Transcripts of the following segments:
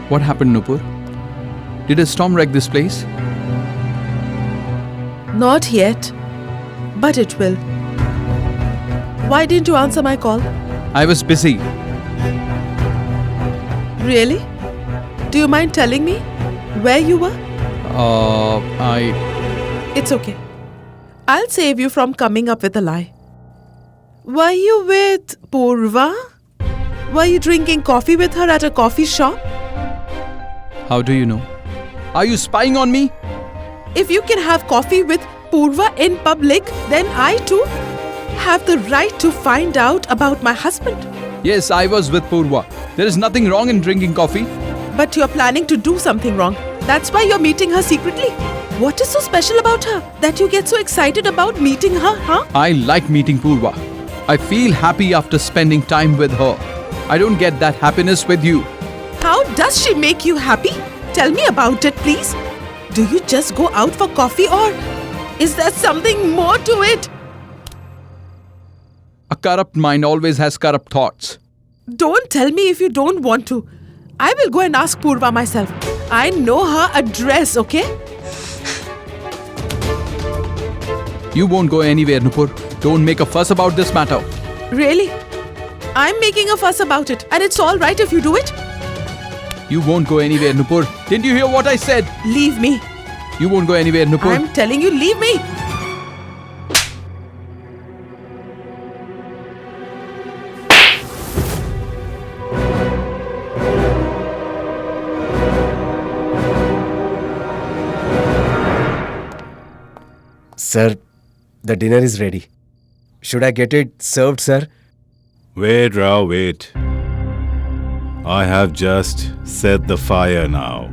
What happened, Nupur? Did a storm wreck this place? Not yet, but it will. Why didn't you answer my call? I was busy. Really? Do you mind telling me where you were? It's okay. I'll save you from coming up with a lie. Were you with Purva? Were you drinking coffee with her at a coffee shop? How do you know? Are you spying on me? If you can have coffee with Purva in public, then I too have the right to find out about my husband. Yes, I was with Purva. There is nothing wrong in drinking coffee. But you're planning to do something wrong. That's why you're meeting her secretly. What is so special about her that you get so excited about meeting her, huh? I like meeting Purva. I feel happy after spending time with her. I don't get that happiness with you. How does she make you happy? Tell me about it, please. Do you just go out for coffee or is there something more to it? A corrupt mind always has corrupt thoughts. Don't tell me if you don't want to. I will go and ask Purva myself. I know her address, okay? You won't go anywhere, Nupur. Don't make a fuss about this matter. Really? I'm making a fuss about it and it's all right if you do it? You won't go anywhere, Nupur. Didn't you hear what I said? Leave me. You won't go anywhere, Nupur. I'm telling you, leave me. Sir, the dinner is ready. Should I get it served, sir? Wait, Rao, wait. I have just set the fire now.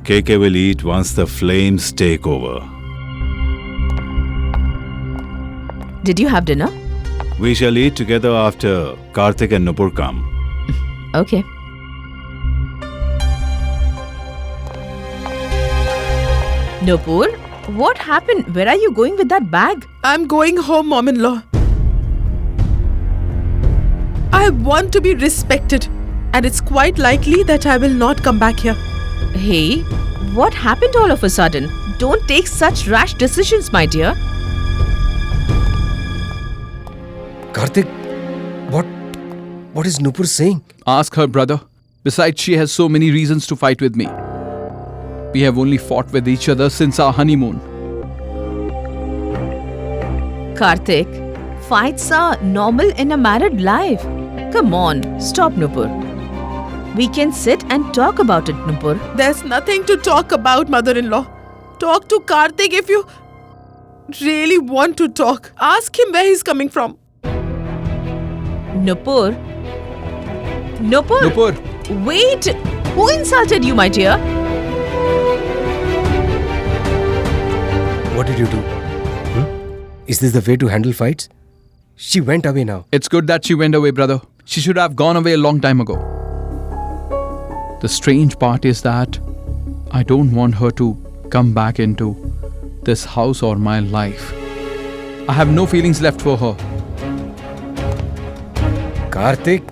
KK will eat once the flames take over. Did you have dinner? We shall eat together after Karthik and Nupur come. Okay. Nupur, what happened? Where are you going with that bag? I'm going home, mom-in-law. I want to be respected. And it's quite likely that I will not come back here. Hey, what happened all of a sudden? Don't take such rash decisions, my dear. Karthik, what is Nupur saying? Ask her, brother. Besides, she has so many reasons to fight with me. We have only fought with each other since our honeymoon. Karthik, fights are normal in a married life. Come on, stop, Nupur. We can sit and talk about it, Nupur. There's nothing to talk about, mother-in-law. Talk to Karthik if you really want to talk. Ask him where he's coming from. Nupur? Nupur? Nupur! Wait! Who insulted you, my dear? What did you do? Is this the way to handle fights? She went away now. It's good that she went away, brother. She should have gone away a long time ago. The strange part is that I don't want her to come back into this house or my life. I have no feelings left for her. Karthik?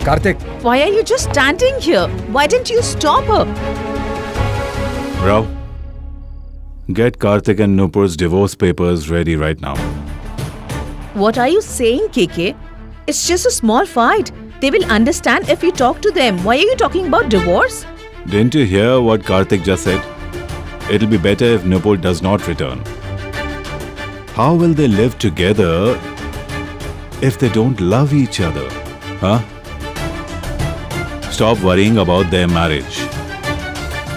Karthik? Why are you just standing here? Why didn't you stop her? Rao, get Karthik and Nupur's divorce papers ready right now. What are you saying, KK? It's just a small fight. They will understand if you talk to them. Why are you talking about divorce? Didn't you hear what Karthik just said? It'll be better if Nupur does not return. How will they live together if they don't love each other? Huh? Stop worrying about their marriage.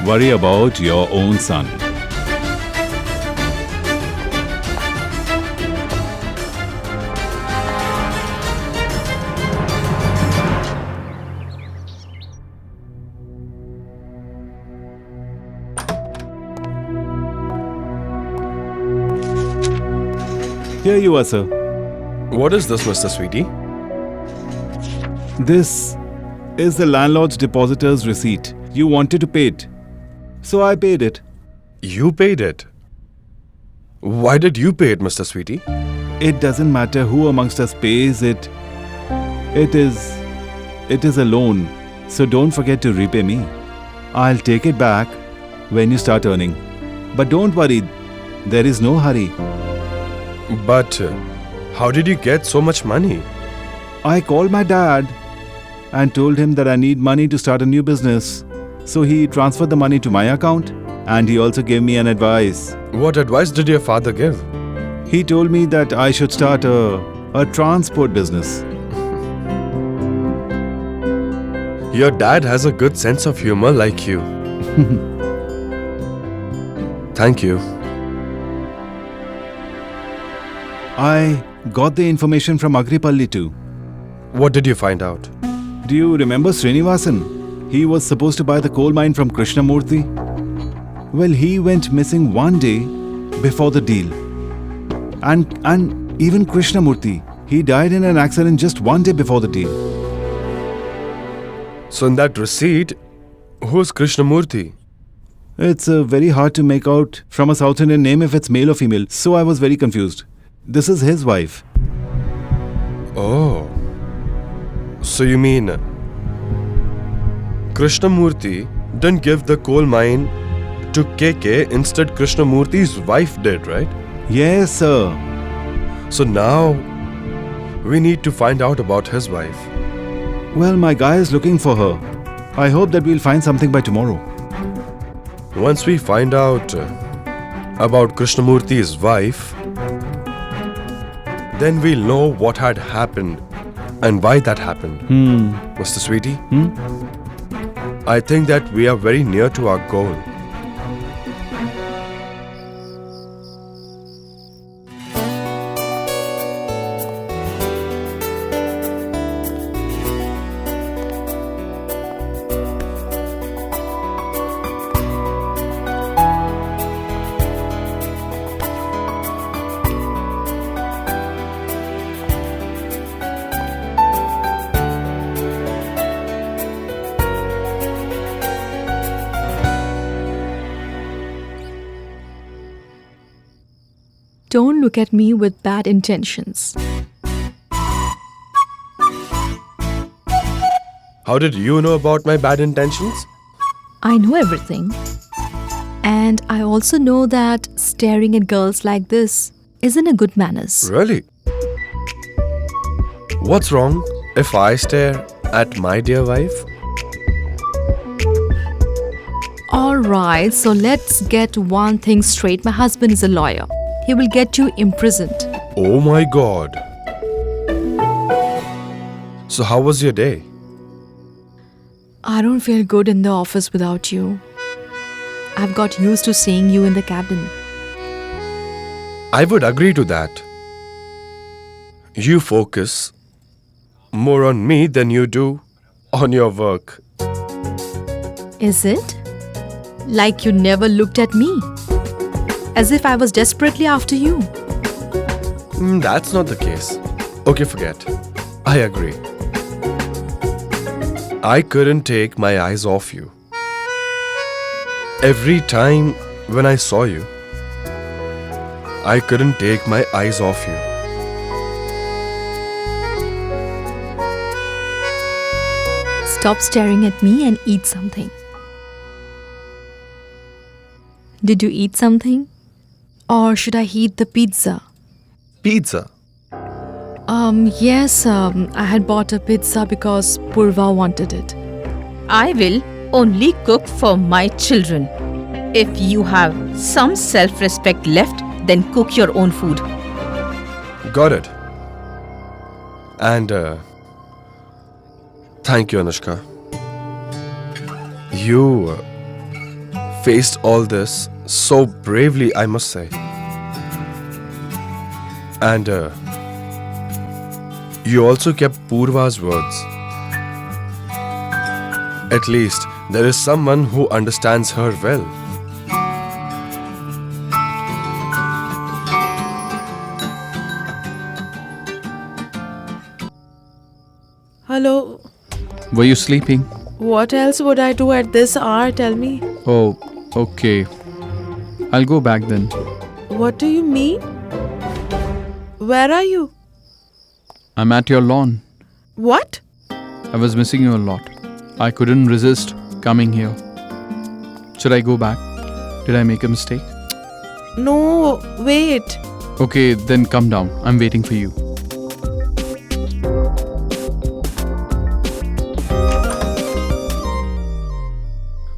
Worry about your own son. Here you are, sir. What is this, Mr. Sweetie? This is the landlord's depositor's receipt. You wanted to pay it. So I paid it. You paid it. Why did you pay it, Mr. Sweetie? It doesn't matter who amongst us pays it. It is it is a loan, so don't forget to repay me. I'll take it back when you start earning. But don't worry, there is no hurry. But how did you get so much money? I called my dad and told him that I need money to start a new business. So he transferred the money to my account and he also gave me an advice. What advice did your father give? He told me that I should start a transport business. Your dad has a good sense of humor like you. Thank you. I got the information from Agripalli too. What did you find out? Do you remember Srinivasan? He was supposed to buy the coal mine from Krishnamurthy. Well, he went missing one day before the deal. And even Krishnamurthy, he died in an accident just one day before the deal. So in that receipt, who's Krishnamurthy? It's very hard to make out from a South Indian name if it's male or female, so I was very confused. This is his wife. Oh. So you mean Krishnamurthy didn't give the coal mine to KK, instead Krishnamurthy's wife did, right? Yes, sir. So now we need to find out about his wife. Well, my guy is looking for her. I hope that we'll find something by tomorrow. Once we find out about Krishnamurthy's wife, then we'll know what had happened and why that happened. Mr. Sweetie, I think that we are very near to our goal. Don't look at me with bad intentions. How did you know about my bad intentions? I know everything. And I also know that staring at girls like this isn't a good manners. Really? What's wrong if I stare at my dear wife? Alright, so let's get one thing straight. My husband is a lawyer. He will get you imprisoned. Oh my God. So how was your day? I don't feel good in the office without you. I've got used to seeing you in the cabin. I would agree to that. You focus more on me than you do on your work. Is it? Like you never looked at me? As if I was desperately after you. That's not the case. Okay, forget. I agree. I couldn't take my eyes off you. Every time when I saw you, I couldn't take my eyes off you. Stop staring at me and eat something. Did you eat something? Or should I heat the pizza? Pizza? Yes, I had bought a pizza because Purva wanted it. I will only cook for my children. If you have some self-respect left, then cook your own food. Got it. And thank you, Anushka. You faced all this so bravely, I must say. And you also kept Purva's words. At least there is someone who understands her well. Hello. Were you sleeping? What else would I do at this hour? Tell me. Oh, okay. I'll go back then. What do you mean? Where are you? I'm at your lawn. What? I was missing you a lot. I couldn't resist coming here. Should I go back? Did I make a mistake? No, wait. Okay, then come down. I'm waiting for you.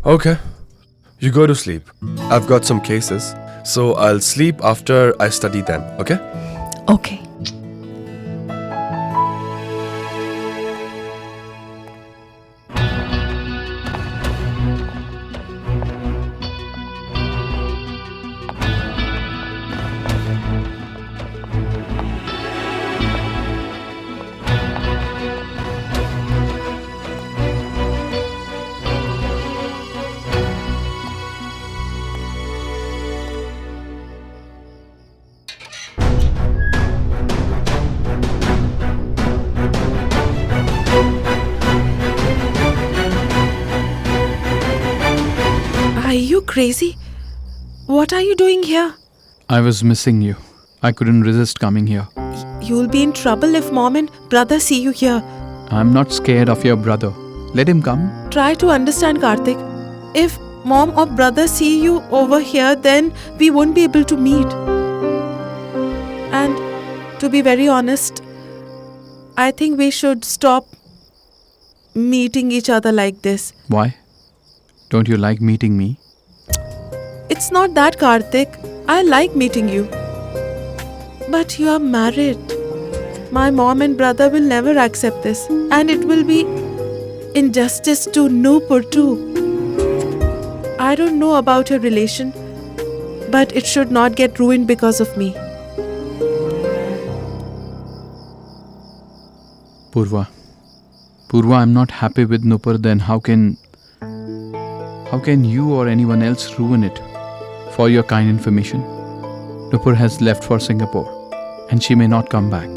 Okay. You go to sleep. I've got some cases, so I'll sleep after I study them, okay? Okay. Are you crazy? What are you doing here? I was missing you. I couldn't resist coming here. You'll be in trouble if mom and brother see you here. I'm not scared of your brother. Let him come. Try to understand, Karthik. If mom or brother see you over here, then we won't be able to meet. And to be very honest, I think we should stop meeting each other like this. Why? Don't you like meeting me? It's not that, Karthik. I like meeting you. But you are married. My mom and brother will never accept this. And it will be injustice to Nupur too. I don't know about your relation, but it should not get ruined because of me. Purva, I'm not happy with Nupur, then how can you or anyone else ruin it? For your kind information, Nupur has left for Singapore and she may not come back.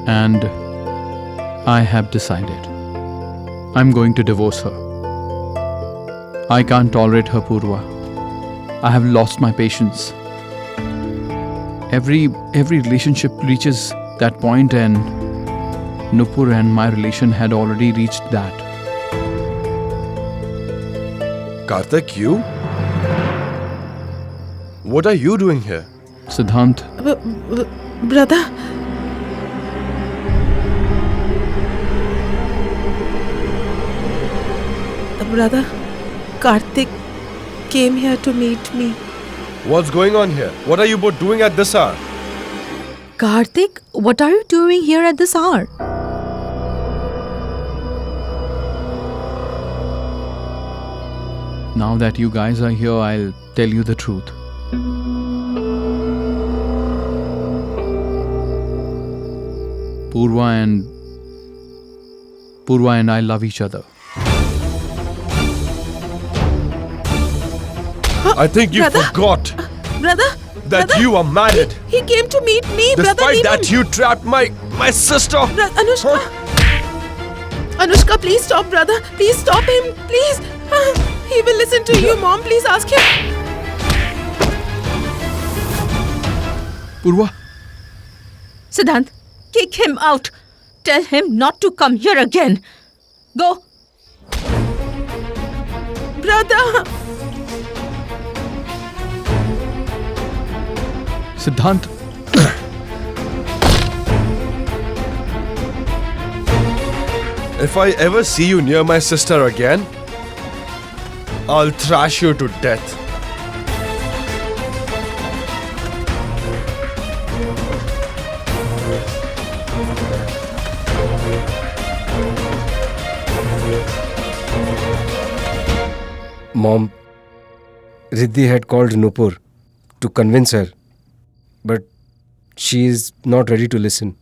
And I have decided I'm going to divorce her. I can't tolerate her, Purva. I have lost my patience. Every relationship reaches that point, and Nupur and my relation had already reached that. Karthik, you? What are you doing here? Siddhant, Brother, Karthik came here to meet me. What's going on here? What are you both doing at this hour? Karthik, what are you doing here at this hour? now that you guys are here, I'll tell you the truth. Purva and I love each other. I think you Brother? forgot Brother, that brother, you are married. he came to meet me. Brother, Despite leave that, him. you trapped my sister. Anushka. Anushka, please stop, brother. Please stop him. Please. He will listen to you, mom. Please ask him. Purva, Siddhant, kick him out. Tell him not to come here again. Go. Brother. Siddhant. If I ever see you near my sister again, I'll thrash you to death. Mom, Riddhi had called Nupur to convince her, but she is not ready to listen.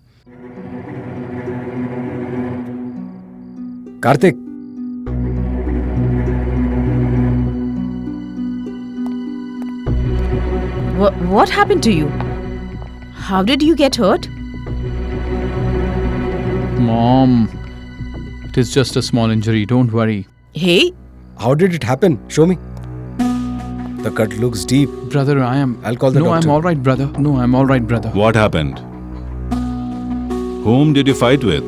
Karthik, What happened to you? How did you get hurt? Mom, it is just a small injury, don't worry. Hey, how did it happen? Show me. The cut looks deep. Brother, I'll call the No, doctor. I'm alright, brother. No, I'm alright, brother. What happened? Whom did you fight with?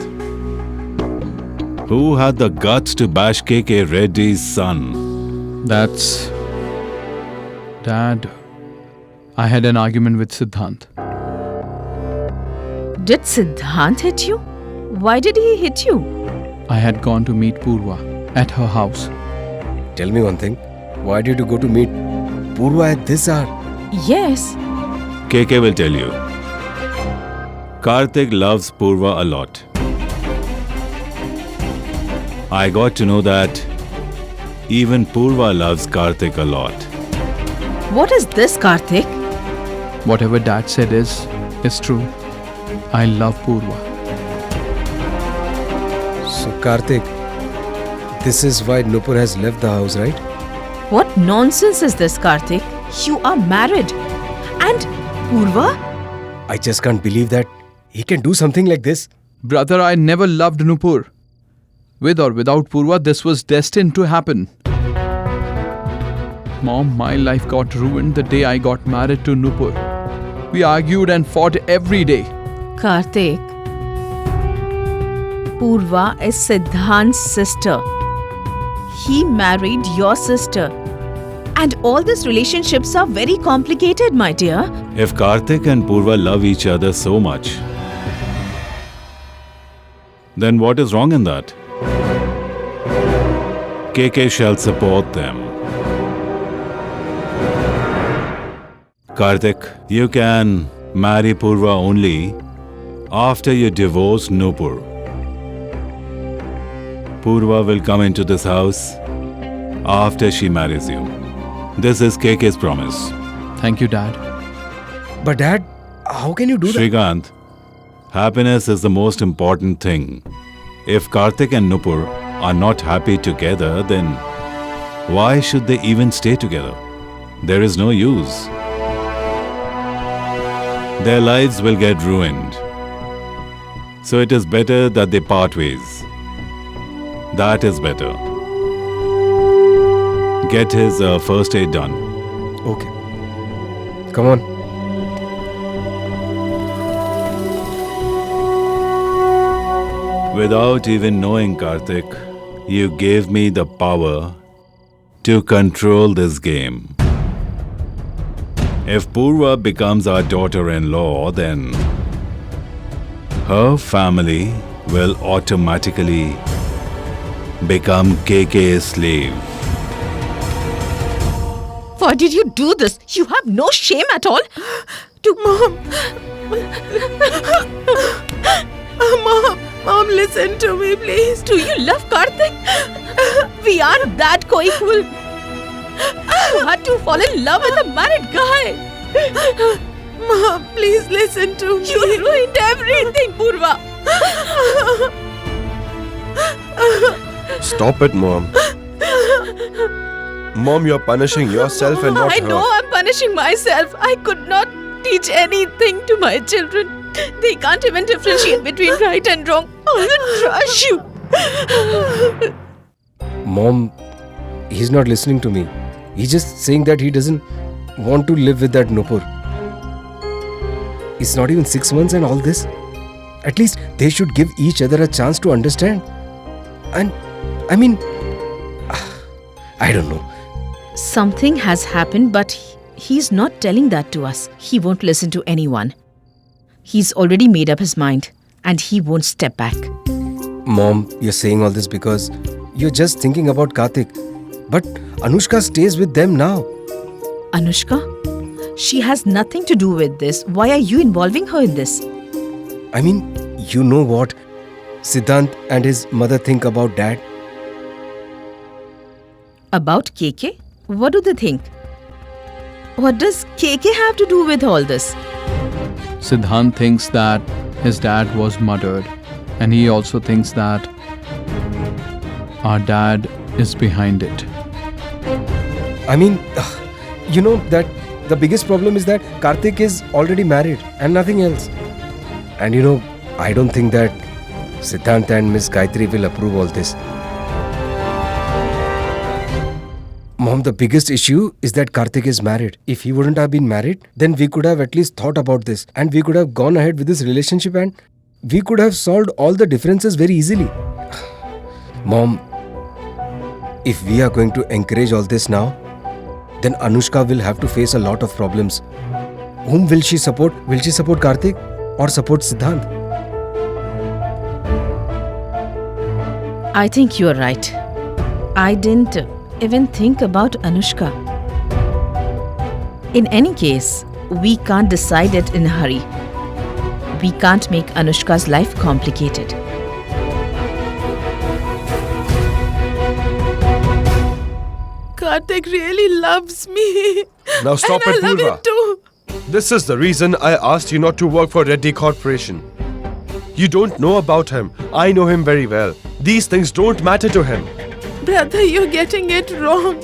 Who had the guts to bash KK Reddy's son? That's. Dad, I had an argument with Siddhant. Did Siddhant hit you? Why did he hit you? I had gone to meet Purva at her house. Tell me one thing. Why did you go to meet Purva at this hour? Yes. KK will tell you. Karthik loves Purva a lot. I got to know that even Purva loves Karthik a lot. What is this, Karthik? Whatever Dad said is true. I love Purva. So Karthik, this is why Nupur has left the house, right? What nonsense is this, Karthik? You are married. And Purva? I just can't believe that he can do something like this. Brother, I never loved Nupur. With or without Purva, this was destined to happen. Mom, my life got ruined the day I got married to Nupur. We argued and fought every day. Karthik, Purva is Siddhant's sister. He married your sister. And all these relationships are very complicated, my dear. If Karthik and Purva love each other so much, then what is wrong in that? KK shall support them. Karthik, you can marry Purva only after you divorce Nupur. Purva will come into this house after she marries you. This is KK's promise. Thank you, Dad. But Dad, how can you do that? Shrikant, happiness is the most important thing. If Karthik and Nupur are not happy together, then why should they even stay together? There is no use. Their lives will get ruined. So it is better that they part ways. That is better. Get his first aid done. Okay. Come on. Without even knowing, Karthik, you gave me the power to control this game. If Purva becomes our daughter-in-law, then her family will automatically become KK's slave. Why did you do this? You have no shame at all? Mom, listen to me, please. Do you love Karthik? We are that co-equal. You had to fall in love with a married guy. Mom, please listen to me. You ruined everything, Purva. Stop it, Mom. Mom, you're punishing yourself and not I her. know I'm punishing myself. I could not teach anything to my children. They can't even differentiate between right and wrong. I will trash you. Mom, he's not listening to me. He's just saying that he doesn't want to live with that Nupur. It's not even 6 months and all this. At least they should give each other a chance to understand. And I mean, I don't know. Something has happened, but he's not telling that to us. He won't listen to anyone. He's already made up his mind, and he won't step back. Mom, you're saying all this because you're just thinking about Karthik. But Anushka stays with them now. Anushka? She has nothing to do with this. Why are you involving her in this? I mean, you know what Siddhant and his mother think about Dad? About KK? What do they think? What does KK have to do with all this? Siddhant thinks that his dad was murdered, and he also thinks that our dad is behind it. I mean, you know that the biggest problem is that Karthik is already married and nothing else. And you know, I don't think that Siddhant and Miss Gayatri will approve all this. Mom, the biggest issue is that Karthik is married. If he wouldn't have been married, then we could have at least thought about this and we could have gone ahead with this relationship and we could have solved all the differences very easily. Mom, if we are going to encourage all this now, then Anushka will have to face a lot of problems. Whom will she support? Will she support Karthik or support Siddhant? I think you are right. I didn't even think about Anushka. In any case, we can't decide it in a hurry. We can't make Anushka's life complicated. Karthik really loves me. Now stop and it, I love Purva. him too. This is the reason I asked you not to work for Reddy Corporation. You don't know about him. I know him very well. These things don't matter to him. Brother, you're getting it wrong.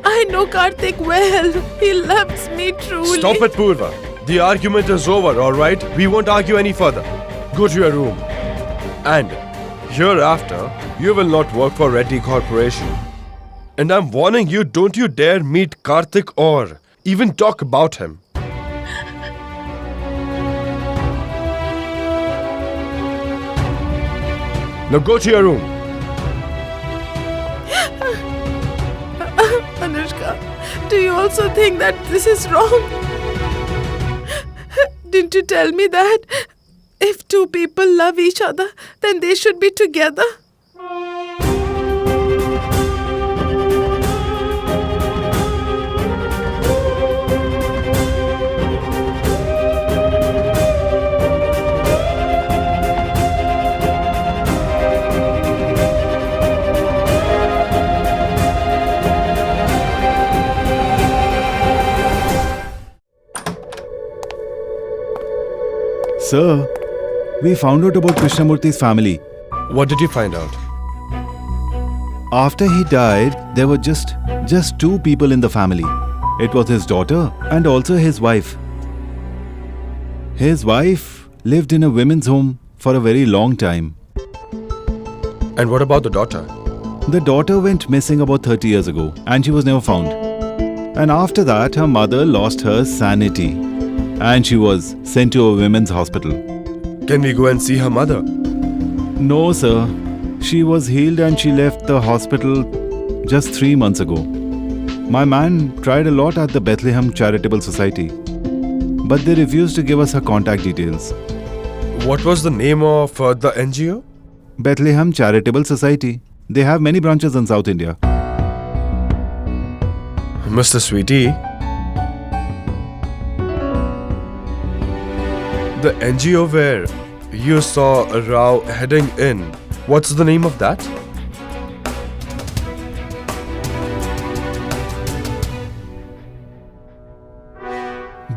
I know Karthik well. He loves me truly. Stop it, Purva. The argument is over, alright? We won't argue any further. Go to your room. And hereafter, you will not work for Reddy Corporation. And I'm warning you, don't you dare meet Karthik or even talk about him. Now go to your room. Anushka, do you also think that this is wrong? Didn't you tell me that if two people love each other, then they should be together? Sir, we found out about Krishnamurthy's family. What did you find out? After he died, there were just two people in the family. It was his daughter and also his wife. His wife lived in a women's home for a very long time. And what about the daughter? The daughter went missing about 30 years ago and she was never found. And after that, her mother lost her sanity and she was sent to a women's hospital. Can we go and see her mother? No, sir. She was healed and she left the hospital just 3 months ago. My man tried a lot at the Bethlehem Charitable Society, but they refused to give us her contact details. What was the name of the NGO? Bethlehem Charitable Society. They have many branches in South India. Mr. Sweetie, the NGO where you saw Rao heading in, what's the name of that?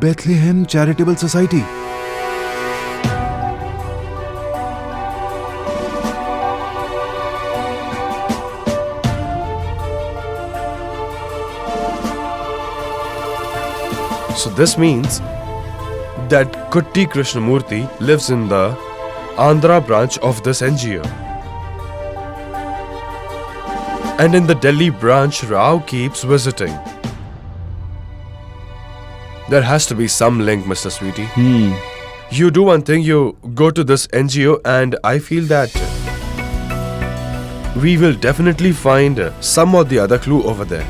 Bethlehem Charitable Society. So this means that Kutti Krishnamurthy lives in the Andhra branch of this NGO. And in the Delhi branch, Rao keeps visiting. There has to be some link, Mr. Sweetie. You do one thing, you go to this NGO, and I feel that we will definitely find some or the other clue over there.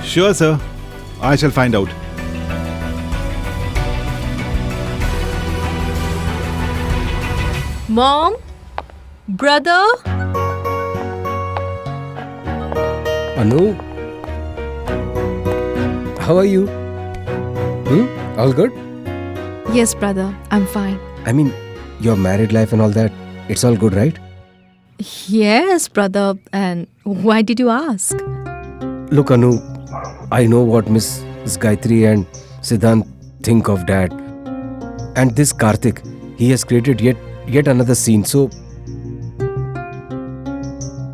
Sure, sir. I shall find out. Mom? Brother? Anu? How are you? All good? Yes, brother. I'm fine. I mean, your married life and all that, it's all good, right? Yes, brother. And why did you ask? Look, Anu, I know what Miss Gayatri and Siddhant think of Dad. And this Karthik, he has created yet another scene. So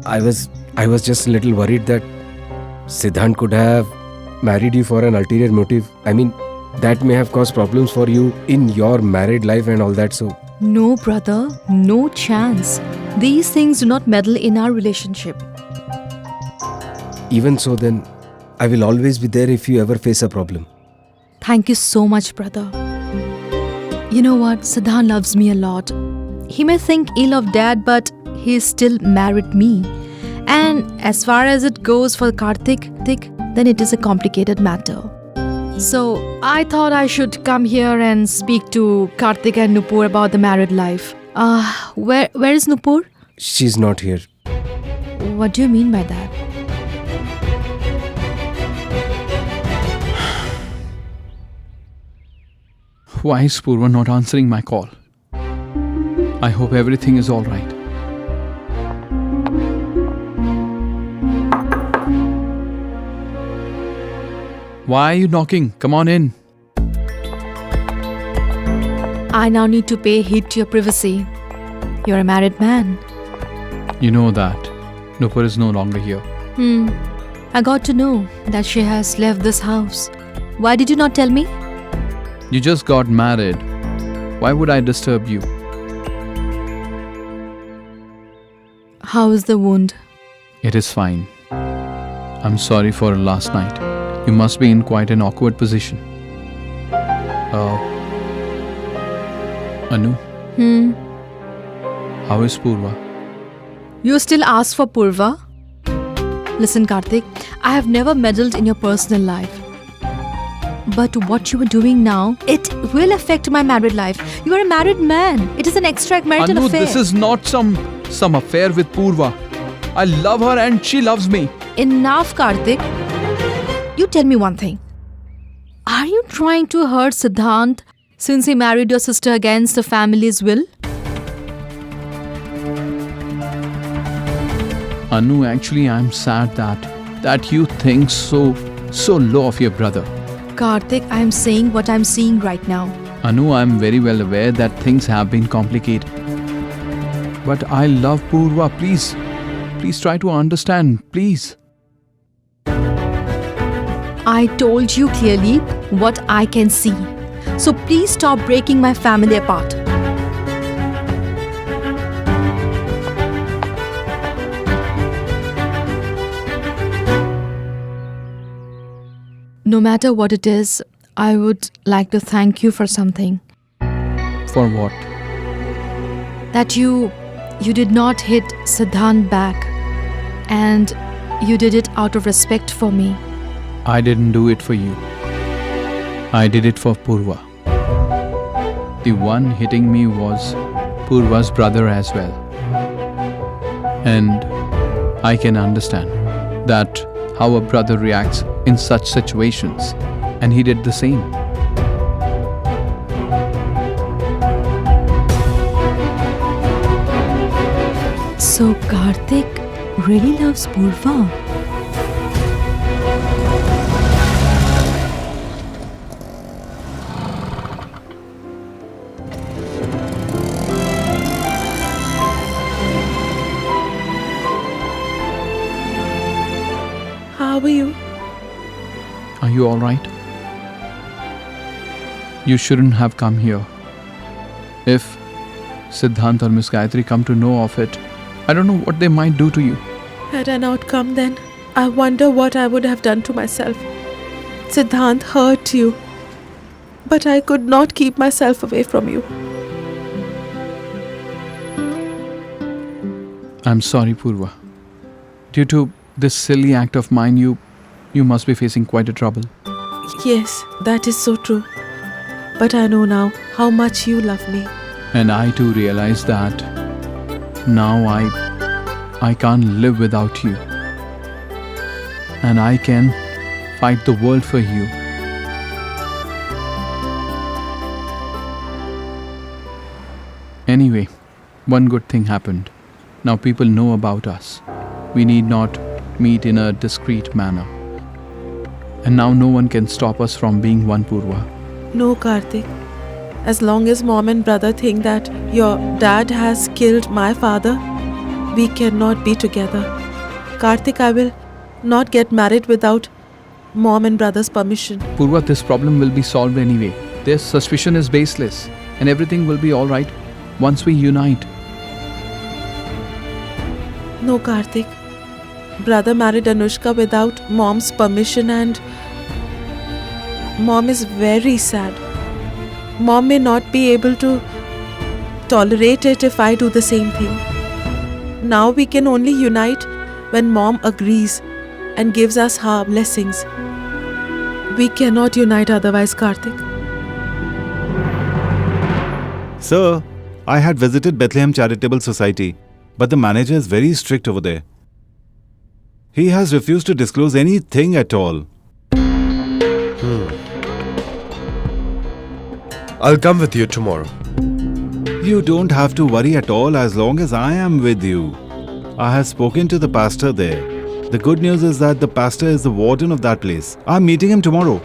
I was just a little worried that Siddhant could have married you for an ulterior motive. I mean, that may have caused problems for you in your married life and all that. So No, brother. No chance. These things do not meddle in our relationship. even so, then I will always be there if you ever face a problem. Thank you so much, brother. You know what? Siddhant loves me a lot. He may think ill of Dad, but he still married me. And as far as it goes for Karthik, then it is a complicated matter. So I thought I should come here and speak to Karthik and Nupur about the married life. Where is Nupur? She's not here. What do you mean by that? Why is Purva not answering my call? I hope everything is all right. Why are you knocking? Come on in. I now need to pay heed to your privacy. You're a married man. You know that Nupur is no longer here. I got to know that she has left this house. Why did you not tell me? You just got married. Why would I disturb you? How is the wound? It is fine. I'm sorry for last night. You must be in quite an awkward position. Anu, how is Purva? You still ask for Purva? Listen, Karthik, I have never meddled in your personal life. But what you are doing now, it will affect my married life. You are a married man. It is an extramarital Anu, affair. this is not some affair with Purva. I love her and she loves me. Enough, Karthik. You tell me one thing. Are you trying to hurt Siddhant since he married your sister against the family's will? Anu, actually I'm sad that you think so low of your brother. Karthik, I am saying what I am seeing right now. Anu, I am very well aware that things have been complicated. But I love Purva. Please try to understand. Please. I told you clearly what I can see. So please stop breaking my family apart. No matter what it is, I would like to thank you for something. For what? That you did not hit Siddhant back, and you did it out of respect for me. I didn't do it for you. I did it for Purva. The one hitting me was Purva's brother as well. And I can understand that how a brother reacts in such situations, and he did the same. So Karthik really loves Purva. How are you? Are you alright? You shouldn't have come here. If Siddhant or Miss Gayatri come to know of it, I don't know what they might do to you. Had I not come then, I wonder what I would have done to myself. Siddhant hurt you, but I could not keep myself away from you. I'm sorry, Purva. Due to this silly act of mine, you must be facing quite a trouble. Yes, that is so true. But I know now how much you love me. And I too realize that now I can't live without you. And I can fight the world for you. Anyway, one good thing happened. Now people know about us. We need not meet in a discreet manner. And now no one can stop us from being one, Purva. No, Karthik. As long as mom and brother think that your dad has killed my father, we cannot be together. Karthik, I will not get married without mom and brother's permission. Purva, this problem will be solved anyway. Their suspicion is baseless and everything will be alright once we unite. No, Karthik. Brother married Anushka without mom's permission and mom is very sad. Mom may not be able to tolerate it if I do the same thing. Now we can only unite when Mom agrees and gives us her blessings. We cannot unite otherwise, Karthik. Sir, I had visited Bethlehem Charitable Society, but the manager is very strict over there. He has refused to disclose anything at all. I'll come with you tomorrow. You don't have to worry at all as long as I am with you. I have spoken to the pastor there. The good news is that the pastor is the warden of that place. I'm meeting him tomorrow.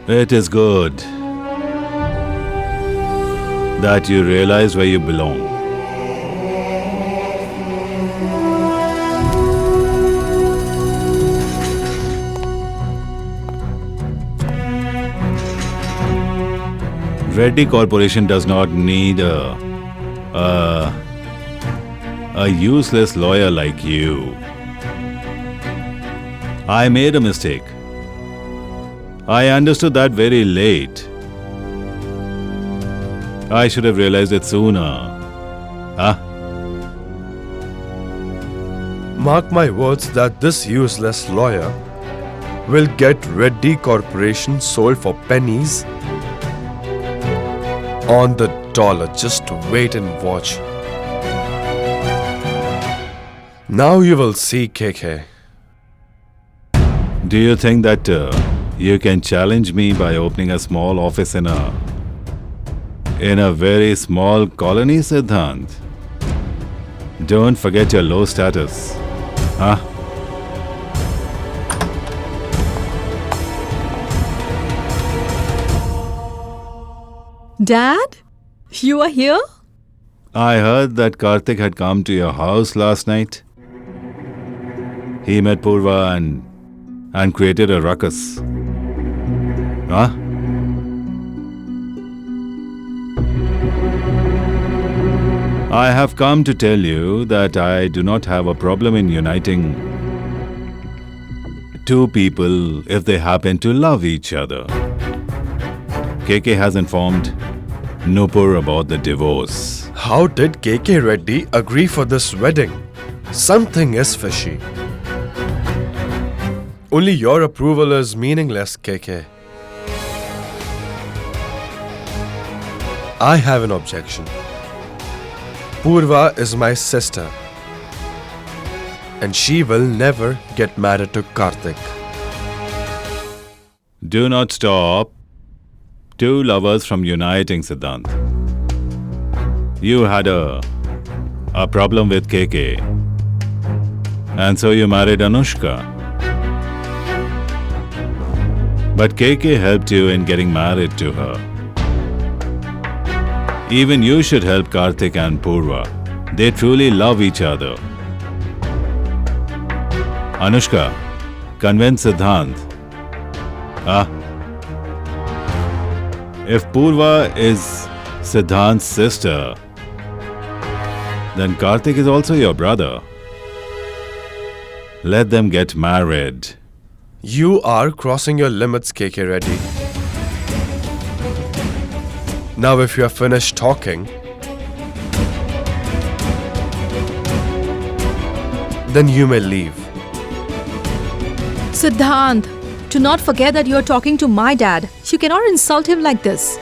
It is good that you realize where you belong. Reddy Corporation does not need a useless lawyer like you. I made a mistake. I understood that very late. I should have realized it sooner. Huh? Mark my words that this useless lawyer will get Reddy Corporation sold for pennies on the dollar. Just wait and watch. Now you will see, KK. Do you think that you can challenge me by opening a small office in a very small colony, Siddhant? Don't forget your low status. Huh? Dad? You are here? I heard that Karthik had come to your house last night. He met Purva and created a ruckus. Huh? I have come to tell you that I do not have a problem in uniting two people if they happen to love each other. KK has informed Nupur about the divorce. How did KK Reddy agree for this wedding? Something is fishy. Only your approval is meaningless, KK. I have an objection. Purva is my sister, and she will never get married to Karthik. Do not stop two lovers from uniting, Siddhant. You had a problem with KK, and so you married Anushka. But KK helped you in getting married to her. Even you should help Karthik and Purva. They truly love each other. Anushka, convince Siddhant. If Purva is Siddhant's sister, then Karthik is also your brother. Let them get married. You are crossing your limits, KK Reddy. Now if you have finished talking, then you may leave. Siddhant, do not forget that you are talking to my dad. You cannot insult him like this.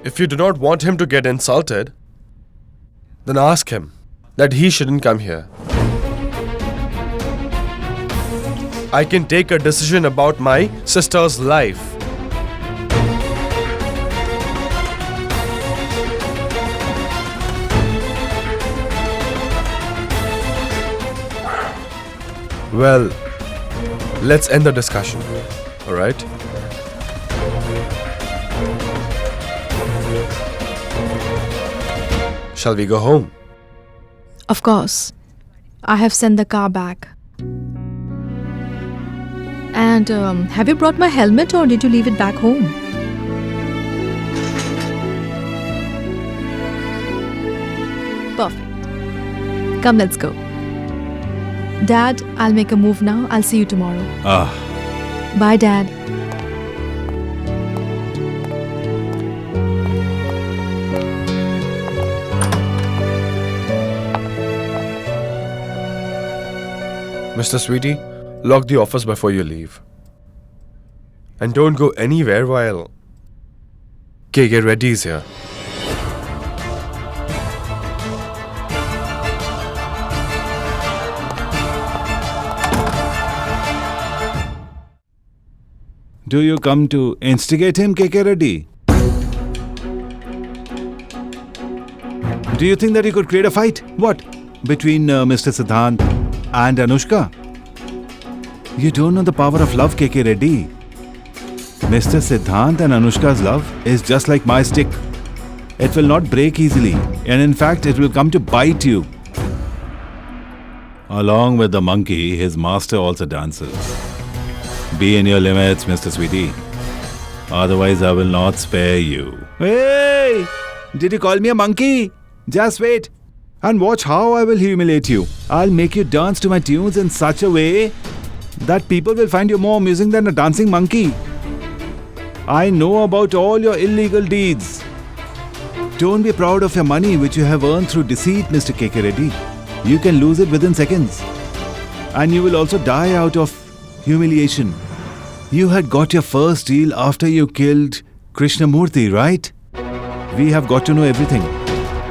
If you do not want him to get insulted, then ask him that he shouldn't come here. I can take a decision about my sister's life. Well, let's end the discussion, alright? Shall we go home? Of course. I have sent the car back. And have you brought my helmet or did you leave it back home? Come, let's go. Dad, I'll make a move now. I'll see you tomorrow. Bye, Dad. Mr. Sweetie, lock the office before you leave. And don't go anywhere while KK Reddy is here. Do you come to instigate him, KK Reddy? Do you think that you could create a fight? What? Between Mr. Siddhant and Anushka? You don't know the power of love, KK Reddy. Mr. Siddhant and Anushka's love is just like my stick. It will not break easily, and in fact, it will come to bite you. Along with the monkey, his master also dances. Be in your limits, Mr. Sweetie. Otherwise, I will not spare you. Hey! Did you call me a monkey? Just wait and watch how I will humiliate you. I'll make you dance to my tunes in such a way that people will find you more amusing than a dancing monkey. I know about all your illegal deeds. Don't be proud of your money which you have earned through deceit, Mr. KK Reddy. You can lose it within seconds. And you will also die out of humiliation. You had got your first deal after you killed Krishnamurthy, right? We have got to know everything.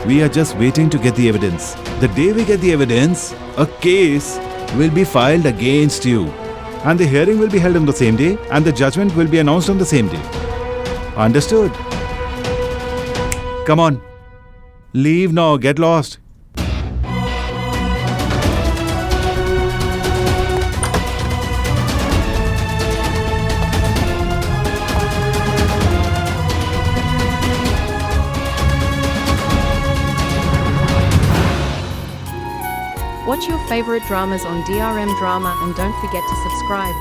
We are just waiting to get the evidence. The day we get the evidence, a case will be filed against you. And the hearing will be held on the same day, and the judgment will be announced on the same day. Understood? Come on. Leave now, get lost. Watch your favorite dramas on DRM Drama and don't forget to subscribe.